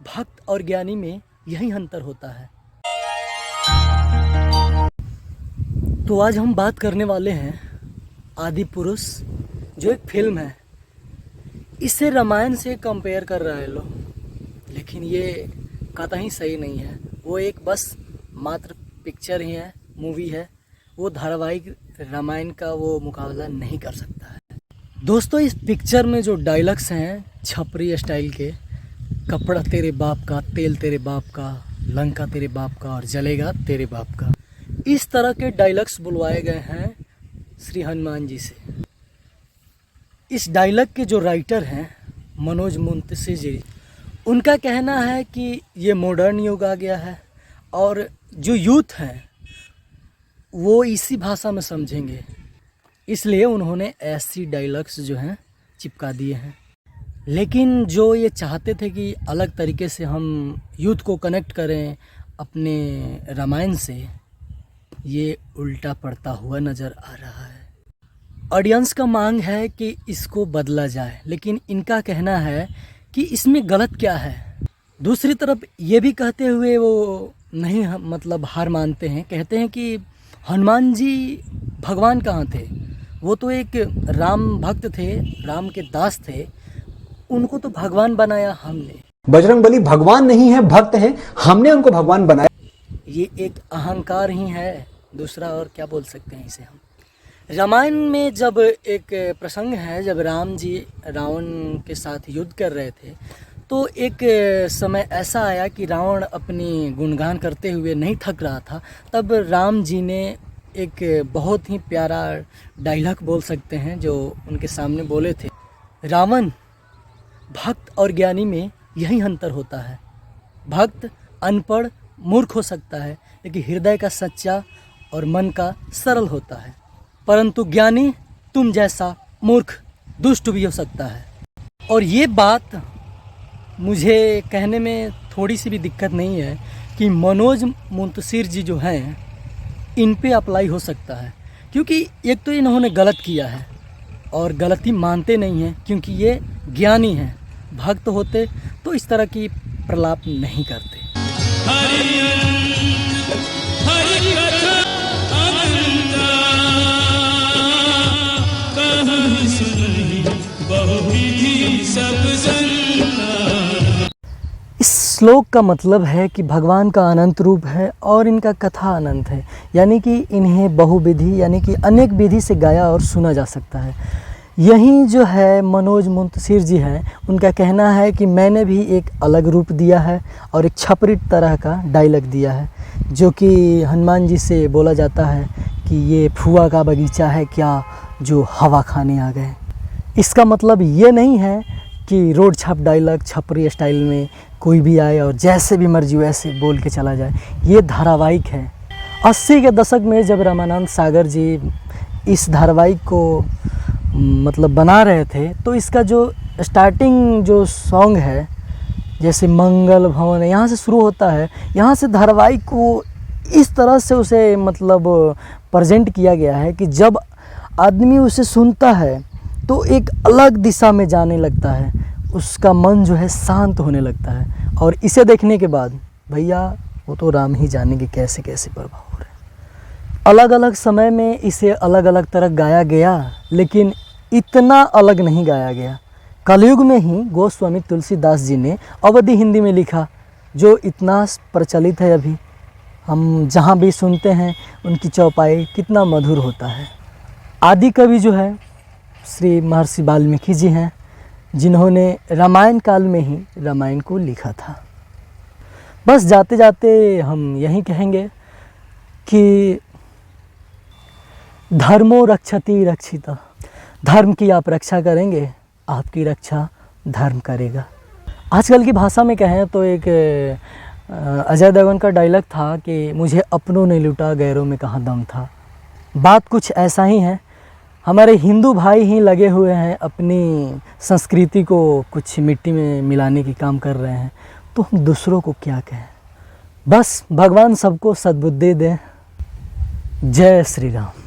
भक्त और ज्ञानी में यही अंतर होता है। तो आज हम बात करने वाले हैं आदि पुरुष, जो एक फिल्म है। इसे रामायण से कंपेयर कर रहे हैं लोग, लेकिन ये कतई सही नहीं है। वो एक बस मात्र पिक्चर ही है, मूवी है। वो धारावाहिक रामायण का वो मुकाबला नहीं कर सकता है। दोस्तों, इस पिक्चर में जो डायलॉग्स हैं छपरी स्टाइल के, कपड़ा तेरे बाप का, तेल तेरे बाप का, लंका तेरे बाप का और जलेगा तेरे बाप का, इस तरह के डायलॉग्स बुलवाए गए हैं श्री हनुमान जी से। इस डायलॉग के जो राइटर हैं मनोज मुंतशिर जी, उनका कहना है कि ये मॉडर्न युग आ गया है और जो यूथ हैं वो इसी भाषा में समझेंगे, इसलिए उन्होंने ऐसी डायलॉग्स जो हैं चिपका दिए हैं। लेकिन जो ये चाहते थे कि अलग तरीके से हम यूथ को कनेक्ट करें अपने रामायण से, ये उल्टा पड़ता हुआ नज़र आ रहा है। ऑडियंस का मांग है कि इसको बदला जाए, लेकिन इनका कहना है कि इसमें गलत क्या है। दूसरी तरफ ये भी कहते हुए वो नहीं मतलब हार मानते हैं, कहते हैं कि हनुमान जी भगवान कहाँ थे, वो तो एक राम भक्त थे, राम के दास थे, उनको तो भगवान बनाया हमने। बजरंगबली भगवान नहीं है, भक्त है, हमने उनको भगवान बनाया। ये एक अहंकार ही है, दूसरा और क्या बोल सकते हैं इसे हम। रामायण में जब एक प्रसंग है, जब राम जी रावण के साथ युद्ध कर रहे थे, तो एक समय ऐसा आया कि रावण अपनी गुणगान करते हुए नहीं थक रहा था। तब राम जी ने एक बहुत ही प्यारा डायलॉग बोल सकते हैं जो उनके सामने बोले थे, रावण, भक्त और ज्ञानी में यही अंतर होता है। भक्त अनपढ़ मूर्ख हो सकता है, लेकिन हृदय का सच्चा और मन का सरल होता है, परंतु ज्ञानी तुम जैसा मूर्ख दुष्ट भी हो सकता है। और ये बात मुझे कहने में थोड़ी सी भी दिक्कत नहीं है कि मनोज मुंतशिर जी जो हैं, इन पे अप्लाई हो सकता है, क्योंकि एक तो इन्होंने गलत किया है और गलती मानते नहीं हैं, क्योंकि ये ज्ञानी हैं। भक्त होते तो इस तरह की प्रलाप नहीं करते। इस श्लोक का मतलब है कि भगवान का अनंत रूप है और इनका कथा अनंत है, यानी कि इन्हें बहुविधि यानी कि अनेक विधि से गाया और सुना जा सकता है। यही जो है मनोज मुंतशिर जी हैं, उनका कहना है कि मैंने भी एक अलग रूप दिया है और एक छपरी तरह का डायलॉग दिया है, जो कि हनुमान जी से बोला जाता है कि ये फुआ का बगीचा है क्या जो हवा खाने आ गए। इसका मतलब ये नहीं है कि रोड छाप डायलॉग छपरी स्टाइल में कोई भी आए और जैसे भी मर्जी वैसे बोल के चला जाए। ये धारावाहिक है। 80 के दशक में जब रामानंद सागर जी इस धारावाहिक को मतलब बना रहे थे, तो इसका जो स्टार्टिंग जो सॉन्ग है, जैसे मंगल भवन, यहाँ से शुरू होता है। यहाँ से धारावाहिक को इस तरह से उसे मतलब प्रेजेंट किया गया है कि जब आदमी उसे सुनता है तो एक अलग दिशा में जाने लगता है, उसका मन जो है शांत होने लगता है। और इसे देखने के बाद भैया वो तो राम ही जाने के कैसे कैसे प्रभाव हो रहे हैं। अलग अलग समय में इसे अलग अलग तरह गाया गया, लेकिन इतना अलग नहीं गाया गया। कलयुग में ही गोस्वामी तुलसीदास जी ने अवधी हिंदी में लिखा, जो इतना प्रचलित है। अभी हम जहाँ भी सुनते हैं उनकी चौपाई कितना मधुर होता है। आदि कवि जो है श्री महर्षि वाल्मीकि जी हैं, जिन्होंने रामायण काल में ही रामायण को लिखा था। बस जाते जाते हम यही कहेंगे कि धर्मो रक्षति रक्षिता, धर्म की आप रक्षा करेंगे, आपकी रक्षा धर्म करेगा। आजकल की भाषा में कहें तो एक अजय देवगन का डायलॉग था कि मुझे अपनों ने लूटा, गैरों में कहाँ दम था। बात कुछ ऐसा ही है। हमारे हिंदू भाई ही लगे हुए हैं अपनी संस्कृति को कुछ मिट्टी में मिलाने की काम कर रहे हैं, तो हम दूसरों को क्या कहें। बस भगवान सबको सद्बुद्धि दें। जय श्री राम।